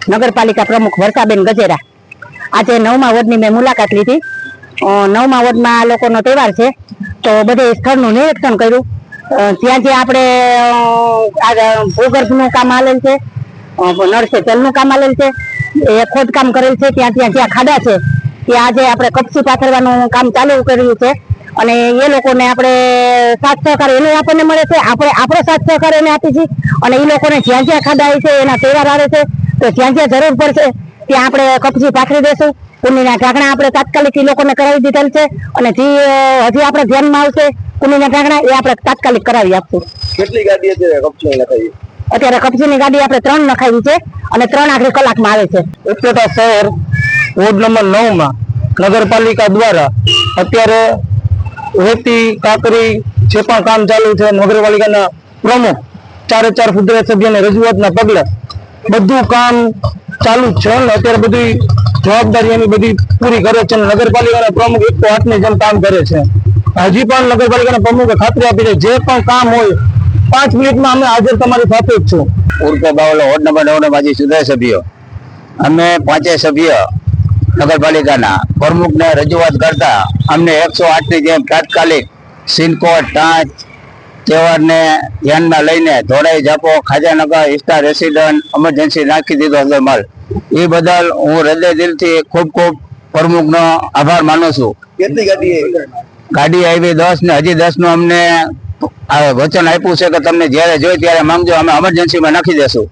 નગરપાલિકા પ્રમુખ વર્ષાબેન ગજેરા। આજે 9મા વોર્ડની મેં મુલાકાત લીધી। 9મા વોર્ડમાં આ લોકોનો તહેવાર છે, તો બધે સ્થળનું નિરીક્ષણ કર્યું। જ્યાં જ્યાં આપણે ભૂગર્ભનું કામ આલેલ છે, નળ સે જલનું કામ આલેલ છે, એ ખોદકામ કરેલ છે। ત્યાં જ્યાં ખાડા છે ત્યાં આજે આપણે કપચી પાથરવાનું કામ ચાલુ કર્યું છે, અને એ લોકોને આપણે સાથ સહકાર એને આપણને મળે છે, આપણે આપણો સાથ સહકાર એને આપી છીએ। અને એ લોકોને જ્યાં જ્યાં ખાડા છે એના તહેવાર આવે છે, તો જ્યાં જ્યાં જરૂર પડશે ત્યાં આપણે કપચી પાથરી દેશું। કુંડીના ઢાંકણા આપણે તાત્કાલિક એ લોકોને કરાવી દીધેલ છે, અને જે હજી આપણે ધ્યાનમાં આવશે કુંડીના ઢાંકણા એ આપણે તાત્કાલિક કરાવી આપશું। કેટલી ગાડી અત્યારે કપચીની ગાડી આપણે 3 નખાવી છે, અને 3 આખરી કલાકમાં આવે છે। ઉપલેટા શહેર વોર્ડ નંબર 9 માં નગરપાલિકા દ્વારા અત્યારે રેતી કાકરી જે પણ કામ ચાલુ છે, નગરપાલિકાના પ્રમુખ 4 સુધારા સભ્યની રજૂઆતના પગલે બધું કામ ચાલુ જ છે, અને અત્યારે બધી જવાબદારી એની બધી પૂરી કરે છે। નગરપાલિકાના પ્રમુખ 108 ની જેમ કામ કરે છે। હજી પણ નગરપાલિકાના પ્રમુખે ખાતરી આપી છે જે પણ કામ હોય 5 મિનિટમાં અમે હાજર તમારી સાથે જ છું। ઉર્ફે બાવલો વોર્ડ નંબર 9 ના માજી સુધારા સભ્યો અમે 5 સભ્ય નગરપાલિકાના પ્રમુખને રજૂઆત કરતા અમને 108 ની જેમ તાત્કાલિક સિનકોટ ટાંચ તહેવારને ધ્યાનમાં લઈને ધોળાઈ જાપો ખાજાનગર ઇસ્ટા રેસિડન્ટ એમરજન્સી નાખી દીધો છે માલ। એ બદલ હું હૃદય દિલથી ખૂબ ખૂબ પ્રમુખનો આભાર માનું છું। કેટલી ગાડી આવી 10 ને હજી 10 નું અમને વચન આપ્યું છે કે તમને જ્યારે જોઈ ત્યારે માંગજો, અમે એમરજન્સીમાં નાખી દેશું।